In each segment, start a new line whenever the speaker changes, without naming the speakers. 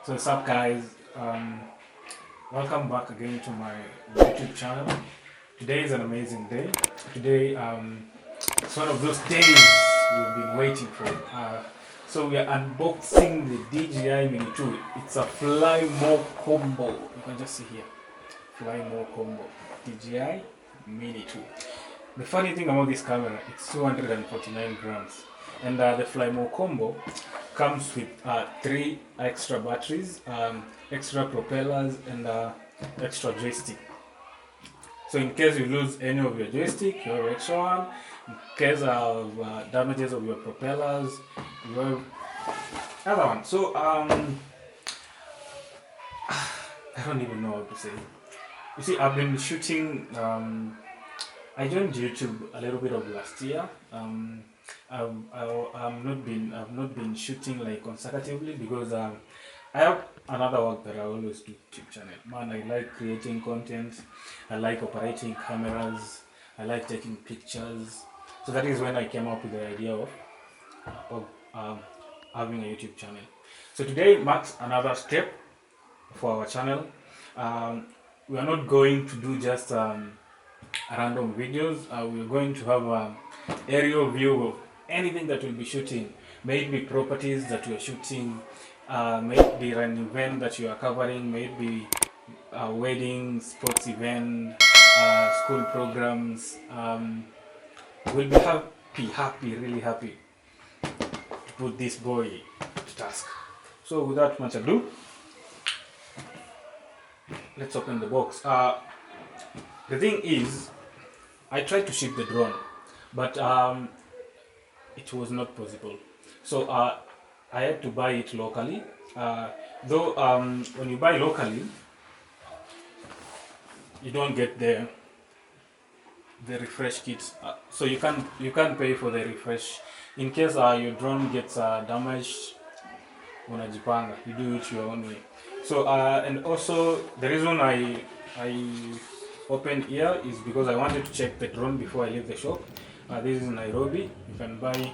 So what's up, guys? Welcome back again to my YouTube channel. Today is an amazing day. Today it's one of those days we've been waiting for. So we are unboxing the DJI Mini 2. It's a Fly More combo. You can just see here, Fly More combo, DJI Mini 2. The funny thing about this camera, it's 249 grams, and the Fly More combo comes with 3 extra batteries, extra propellers, and extra joystick. So in case you lose any of your joystick, you have extra one. In case of damages of your propellers, you have other one. So I don't even know what to say. You see, I've been shooting. I joined YouTube a little bit of last year. I've not been shooting like consecutively because I have another work that I always do YouTube channel. Man, I like creating content. I like operating cameras. I like taking pictures. So that is when I came up with the idea of having a YouTube channel. So today marks another step for our channel. We are not going to do just random videos. We're going to have an aerial view of anything that we'll be shooting. May it be properties that we're shooting, may it be an event that you are covering, may it be a wedding, sports event, school programs. We'll be really happy to put this boy to task. So without much ado, let's open the box. The thing is, I tried to ship the drone, but it was not possible. So I had to buy it locally. Though when you buy locally, you don't get the refresh kit. So you can't pay for the refresh. In case your drone gets damaged, unajipanga, you do it your own way. So and also the reason I opened here is because I wanted to check the drone before I leave the shop. This is Nairobi. You can buy,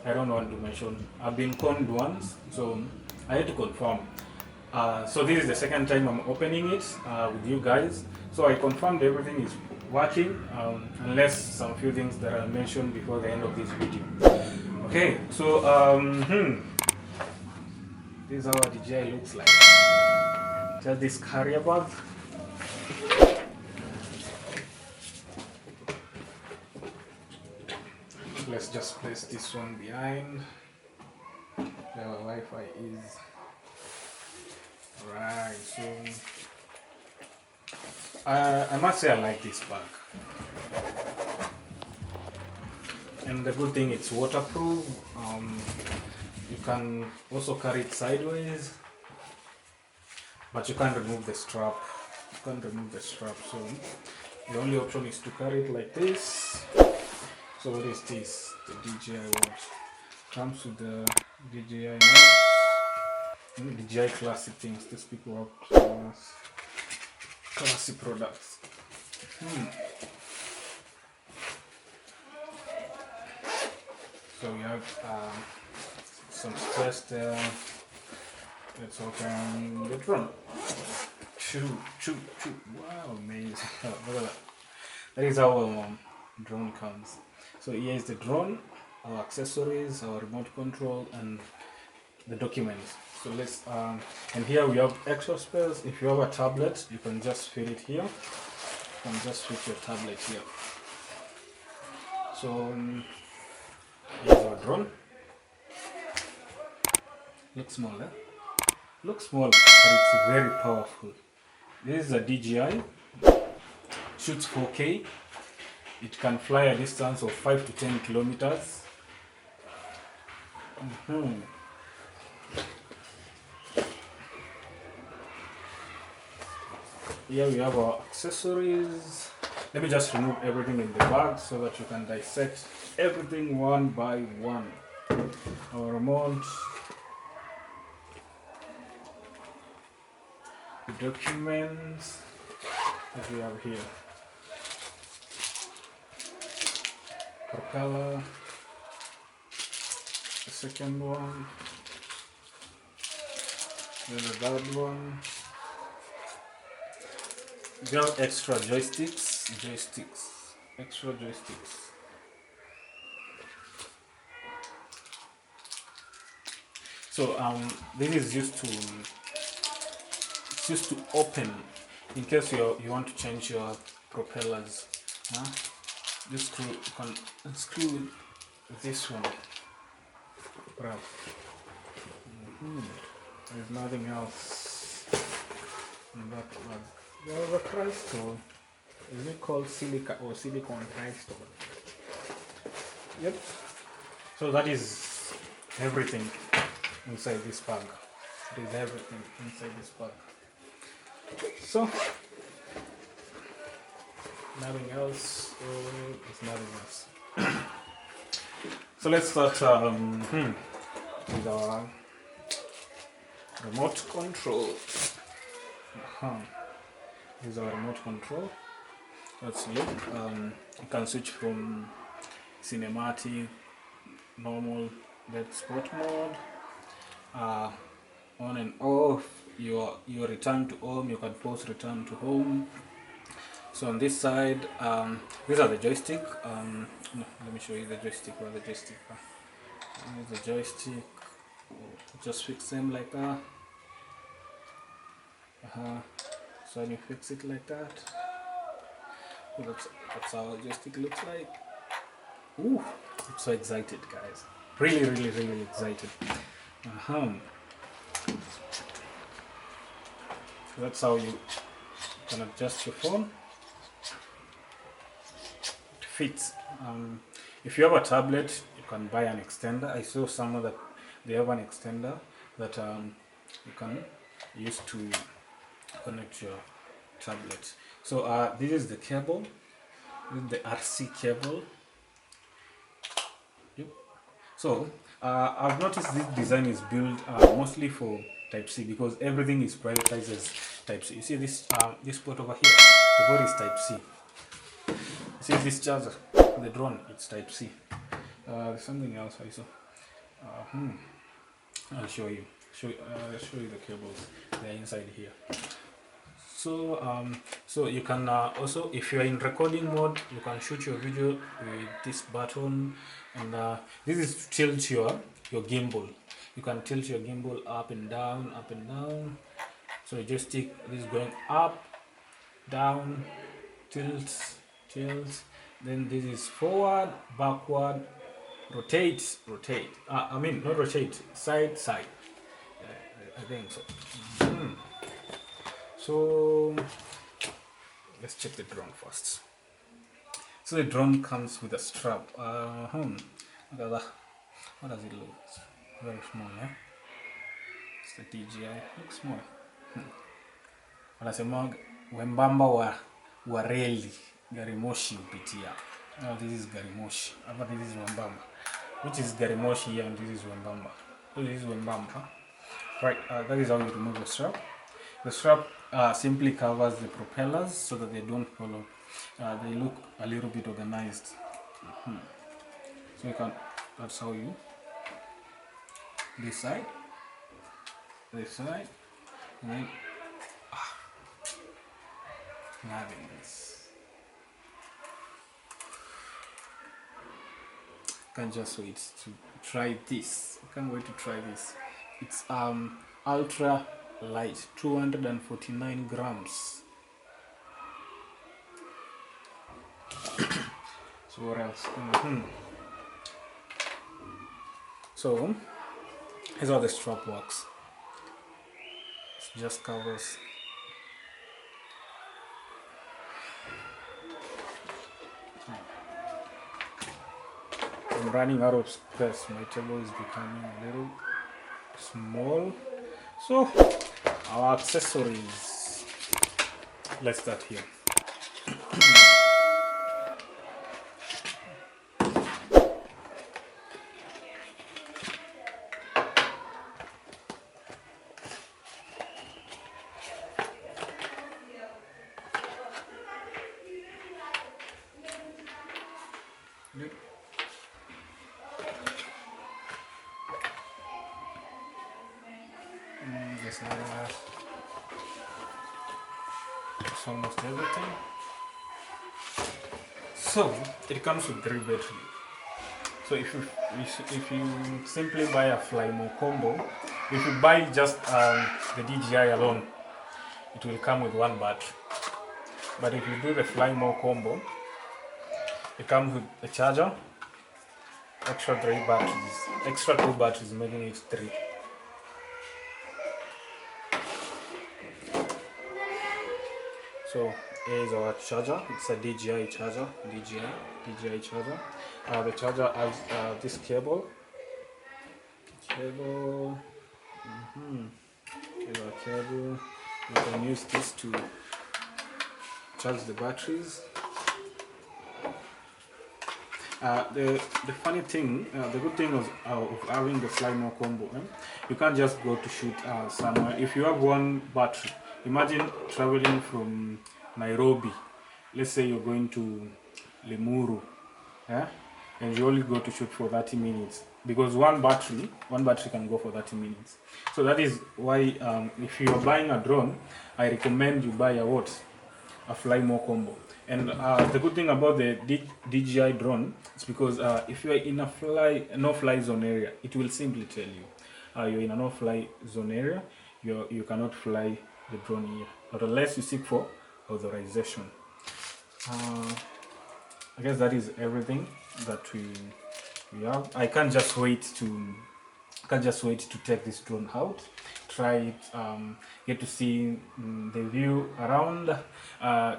I don't want to mention, I've been conned once, so I had to confirm. So this is the second time I'm opening it with you guys. So I confirmed everything is working, unless some few things that I mentioned before the end of this video. Okay, so this is how a DJI looks like. Just this carrier bag. Let's just place this one behind. The Wi-Fi is right. So I must say I like this bag, and the good thing, it's waterproof. You can also carry it sideways, but you can't remove the strap. So the only option is to carry it like this. So what is this? The DJI watch. Comes with the DJI watch. DJI classic things. These people have classic products. So we have some stress there. Let's open the drone. Choo. Wow, amazing. Look at that. That is how our drone comes. So here is the drone, our accessories, our remote control, and the documents. So let's and here we have extra space. If you have a tablet, you can just fit it here. You can just fit your tablet here. So here's our drone. Looks small, eh? Looks small, but it's very powerful. This is a DJI. Shoots 4K. It can fly a distance of 5 to 10 kilometers. Here we have our accessories. Let me just remove everything in the bag so that you can dissect everything one by one. Our remote, the documents that we have here. Propeller, the second one, Then the third one. You have extra joysticks, extra joysticks. So this is used to open in case you want to change your propellers. This screw, you can unscrew with this one. Grab. There's nothing else in that plug. There's a crystal. Is it called silica or silicone crystal? Yep. So that is everything inside this bag. It is everything inside this bag. So nothing else. There's nothing else. So let's start with our remote control. This is our remote control. Let's look. You can switch from cinematic, normal, that sport mode, on and off. Your return to home. You can pause return to home. So on this side, these are the joystick. No, let me show you the joystick. Where the joystick? Here's the joystick. Just fix them like that. So when you fix it like that, that's how the joystick looks like. Ooh, I'm so excited, guys. Really excited. So that's how you can adjust your phone. It fits. If you have a tablet, you can buy an extender. I saw some that they have an extender that you can use to connect your tablet. So this is the cable. This is the RC cable. Yep. So I've noticed this design is built mostly for Type-C because everything is prioritized as Type-C. You see this this port over here, the board is Type-C. You see this charger, the drone, it's Type-C. There's something else I saw. I'll show you. I'll show you the cables. They're inside here. So so you can also, if you are in recording mode, you can shoot your video with this button, and this is to tilt your gimbal. You can tilt your gimbal up and down, up and down. So you just stick this is going up, down, tilt. Then this is forward, backward, rotate. I mean not rotate, side. I think so. So let's check the drone first. So the drone comes with a strap. What does it look? It's very small, yeah? It's the DJI. Looks small. Wanasema wembamba wa reli gari moshi upitia. This is gari moshi. But this is wembamba. Which is gari moshi here and this is wembamba. So this is wembamba. Right, that is how you remove the strap. The strap simply covers the propellers so that they don't fall off. They look a little bit organized. So you can, that's how you, this side, and then having this. Can't just wait to try this. I can't wait to try this. It's ultra light, 249 grams. So what else? So here's how the strap works. It just covers. I'm running out of space. My table is becoming a little small. So our accessories. Let's start here. This it's almost everything. So it comes with 3 batteries. So if you simply buy a Flymo combo, if you buy just the DJI alone, it will come with 1 battery. But if you do the Flymo combo, it comes with a charger, extra 3 batteries, extra 2 batteries, making it 3. So here is our charger. It's a DJI charger. DJI charger. The charger has this cable. Here's our cable. You can use this to charge the batteries. The funny thing, the good thing of having the Flymo combo, you can't just go to shoot somewhere. If you have 1 battery, imagine traveling from Nairobi. Let's say you're going to Limuru, and you only go to shoot for 30 minutes because one battery can go for 30 minutes. So that is why if you are buying a drone, I recommend you buy a Flymo combo. And the good thing about the DJI drone is because if you are in a no-fly zone area, it will simply tell you you're in a no-fly zone area. You cannot fly the drone here, but unless you seek for authorization. I guess that is everything that we have. I can't just wait to take this drone out, try it, get to see the view around,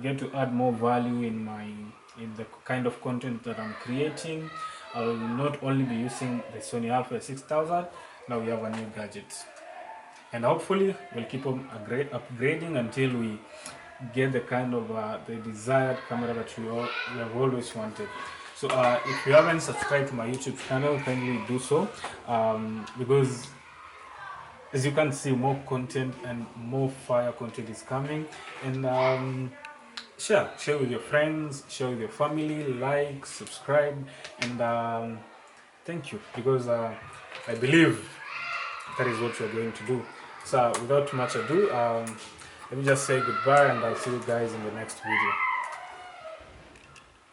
get to add more value in the kind of content that I'm creating. I will not only be using the Sony Alpha 6000. Now we have a new gadget, and hopefully we'll keep on upgrading until we get the kind of the desired camera that we have always wanted. So if you haven't subscribed to my YouTube channel, kindly do so, because as you can see, more content and more fire content is coming. And share with your friends, share with your family, like, subscribe, and thank you, because I believe that is what you're going to do. So without much ado, let me just say goodbye, and I'll see you guys in the next video.